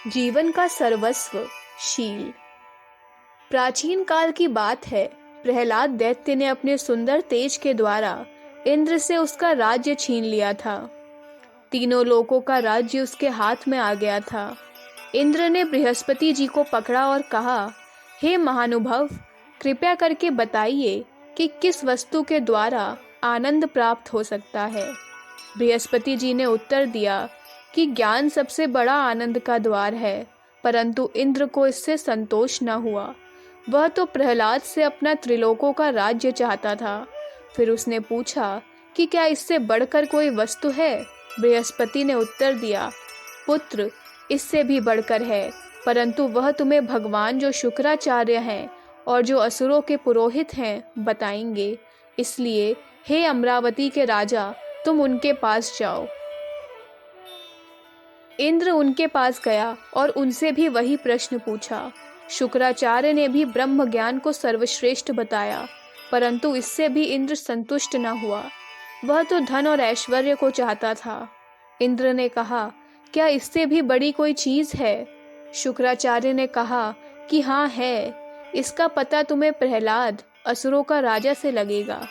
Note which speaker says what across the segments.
Speaker 1: जीवन का सर्वस्व शील। प्राचीन काल की बात है। प्रहलाद दैत्य ने अपने सुंदर तेज के द्वारा इंद्र से उसका राज्य छीन लिया था। तीनों लोकों का राज्य उसके हाथ में आ गया था। इंद्र ने बृहस्पति जी को पकड़ा और कहा, हे महानुभव, कृपया करके बताइए कि किस वस्तु के द्वारा आनंद प्राप्त हो सकता है। बृहस्पति जी ने उत्तर दिया कि ज्ञान सबसे बड़ा आनंद का द्वार है, परंतु इंद्र को इससे संतोष न हुआ। वह तो प्रहलाद से अपना त्रिलोकों का राज्य चाहता था। फिर उसने पूछा कि क्या इससे बढ़कर कोई वस्तु है। बृहस्पति ने उत्तर दिया, पुत्र, इससे भी बढ़कर है, परंतु वह तुम्हें भगवान जो शुक्राचार्य हैं और जो असुरों के पुरोहित हैं बताएंगे। इसलिए हे अमरावती के राजा, तुम उनके पास जाओ। इंद्र उनके पास गया और उनसे भी वही प्रश्न पूछा। शुक्राचार्य ने भी ब्रह्म ज्ञान को सर्वश्रेष्ठ बताया, परंतु इससे भी इंद्र संतुष्ट न हुआ। वह तो धन और ऐश्वर्य को चाहता था। इंद्र ने कहा, क्या इससे भी बड़ी कोई चीज है। शुक्राचार्य ने कहा कि हाँ है। इसका पता तुम्हें प्रहलाद, असुरों का राजा, से लगेगा।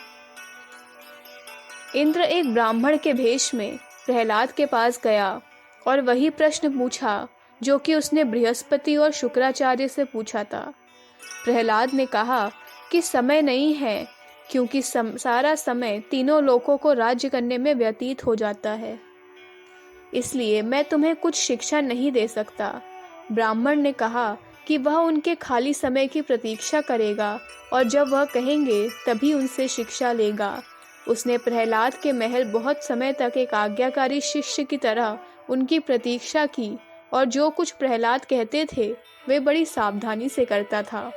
Speaker 1: इंद्र एक ब्राह्मण के भेष में प्रहलाद के पास गया और वही प्रश्न पूछा जो कि उसने बृहस्पति और शुक्राचार्य से पूछा था। प्रहलाद ने कहा कि समय नहीं है, क्योंकि सारा समय तीनों लोकों को राज्य करने में व्यतीत हो जाता है, इसलिए मैं तुम्हें कुछ शिक्षा नहीं दे सकता। ब्राह्मण ने कहा कि वह उनके खाली समय की प्रतीक्षा करेगा और जब वह कहेंगे तभी उनसे शिक्षा लेगा। उसने प्रहलाद के महल बहुत समय तक एक आज्ञाकारी शिष्य की तरह उनकी प्रतीक्षा की और जो कुछ प्रहलाद कहते थे वे बड़ी सावधानी से करता था।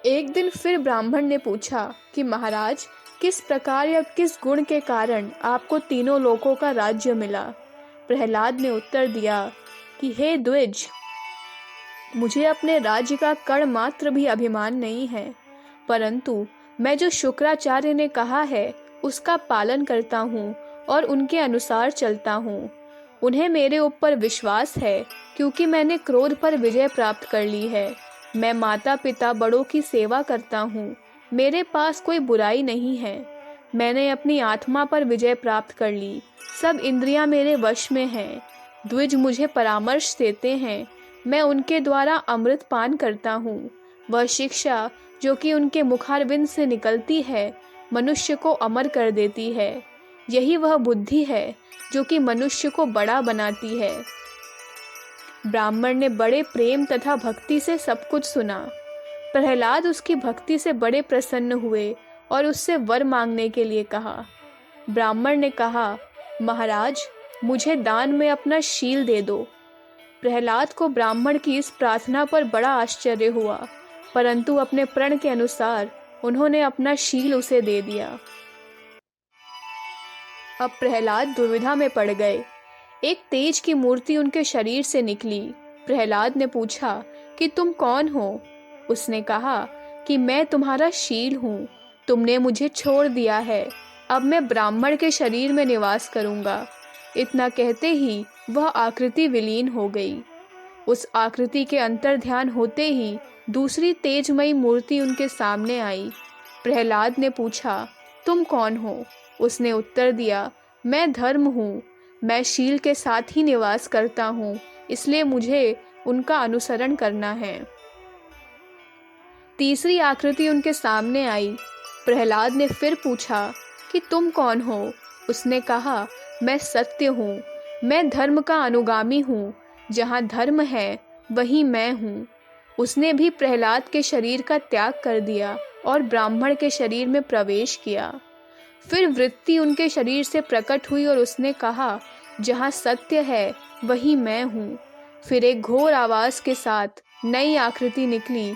Speaker 1: एक दिन फिर ब्राह्मण ने पूछा कि महाराज, किस प्रकार या किस गुण के कारण आपको तीनों लोकों का राज्य मिला। प्रहलाद ने उत्तर दिया कि हे द्विज, मुझे अपने राज्य का कण मात्र भी अभिमान नहीं है, परंतु मैं जो शुक्राचार्य ने कहा है उसका पालन करता हूँ और उनके अनुसार चलता हूँ। उन्हें मेरे ऊपर विश्वास है, क्योंकि मैंने क्रोध पर विजय प्राप्त कर ली है। मैं माता पिता बड़ों की सेवा करता हूँ। मेरे पास कोई बुराई नहीं है। मैंने अपनी आत्मा पर विजय प्राप्त कर ली। सब इंद्रियां मेरे वश में हैं। द्विज मुझे परामर्श देते हैं। मैं उनके द्वारा अमृत पान करता हूँ। वह शिक्षा जो कि उनके मुखारविंद से निकलती है मनुष्य को अमर कर देती है। यही वह बुद्धि है जो कि मनुष्य को बड़ा बनाती है। ब्राह्मण ने बड़े प्रेम तथा भक्ति से सब कुछ सुना। प्रहलाद उसकी भक्ति से बड़े प्रसन्न हुए और उससे वर मांगने के लिए कहा। ब्राह्मण ने कहा, महाराज, मुझे दान में अपना शील दे दो। प्रहलाद को ब्राह्मण की इस प्रार्थना पर बड़ा आश्चर्य हुआ, परंतु अपने प्रण के अनुसार उन्होंने अपना शील उसे दे दिया। अब प्रहलाद दुविधा में पड़ गए। एक तेज की मूर्ति उनके शरीर से निकली। प्रहलाद ने पूछा कि तुम कौन हो। उसने कहा कि मैं तुम्हारा शील हूँ। तुमने मुझे छोड़ दिया है। अब मैं ब्राह्मण के शरीर में निवास करूँगा। इतना कहते ही वह आकृति विलीन हो गई। उस आकृति के अंतर ध्यान होते ही दूसरी तेजमयी मूर्ति उनके सामने आई। प्रहलाद ने पूछा, तुम कौन हो। उसने उत्तर दिया, मैं धर्म हूँ। मैं शील के साथ ही निवास करता हूँ, इसलिए मुझे उनका अनुसरण करना है। तीसरी आकृति उनके सामने आई। प्रहलाद ने फिर पूछा कि तुम कौन हो। उसने कहा, मैं सत्य हूँ। मैं धर्म का अनुगामी हूँ। जहाँ धर्म है वहीं मैं हूँ। उसने भी प्रहलाद के शरीर का त्याग कर दिया और ब्राह्मण के शरीर में प्रवेश किया। फिर वृत्ति उनके शरीर से प्रकट हुई और उसने कहा, जहाँ सत्य है वही मैं हूँ। फिर एक घोर आवाज के साथ नई आकृति निकली।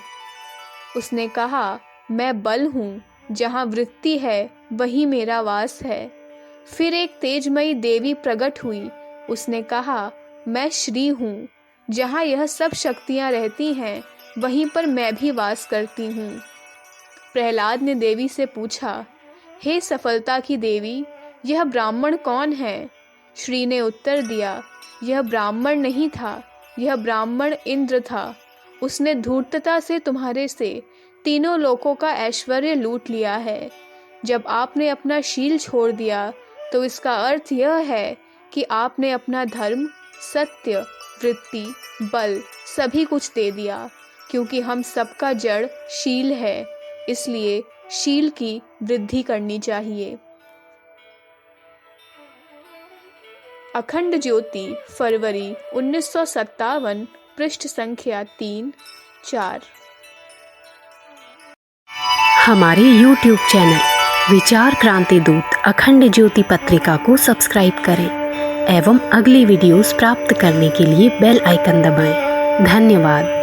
Speaker 1: उसने कहा, मैं बल हूँ। जहाँ वृत्ति है वही मेरा वास है। फिर एक तेजमयी देवी प्रकट हुई। उसने कहा, मैं श्री हूँ। जहाँ यह सब शक्तियाँ रहती हैं वहीं पर मैं भी वास करती हूँ। प्रहलाद ने देवी से पूछा, हे सफलता की देवी, यह ब्राह्मण कौन है। श्री ने उत्तर दिया, यह ब्राह्मण नहीं था, यह ब्राह्मण इंद्र था। उसने धूर्तता से तुम्हारे से तीनों लोकों का ऐश्वर्य लूट लिया है। जब आपने अपना शील छोड़ दिया तो इसका अर्थ यह है कि आपने अपना धर्म, सत्य, वृत्ति, बल सभी कुछ दे दिया। क्योंकि हम सबका जड़ शील है, इसलिए शील की वृद्धि करनी चाहिए। अखंड ज्योति, फरवरी 1957, पृष्ठ संख्या 3-4।
Speaker 2: हमारे YouTube चैनल विचार क्रांति दूत अखंड ज्योति पत्रिका को सब्सक्राइब करें एवं अगली वीडियोस प्राप्त करने के लिए बेल आइकन दबाएं। धन्यवाद।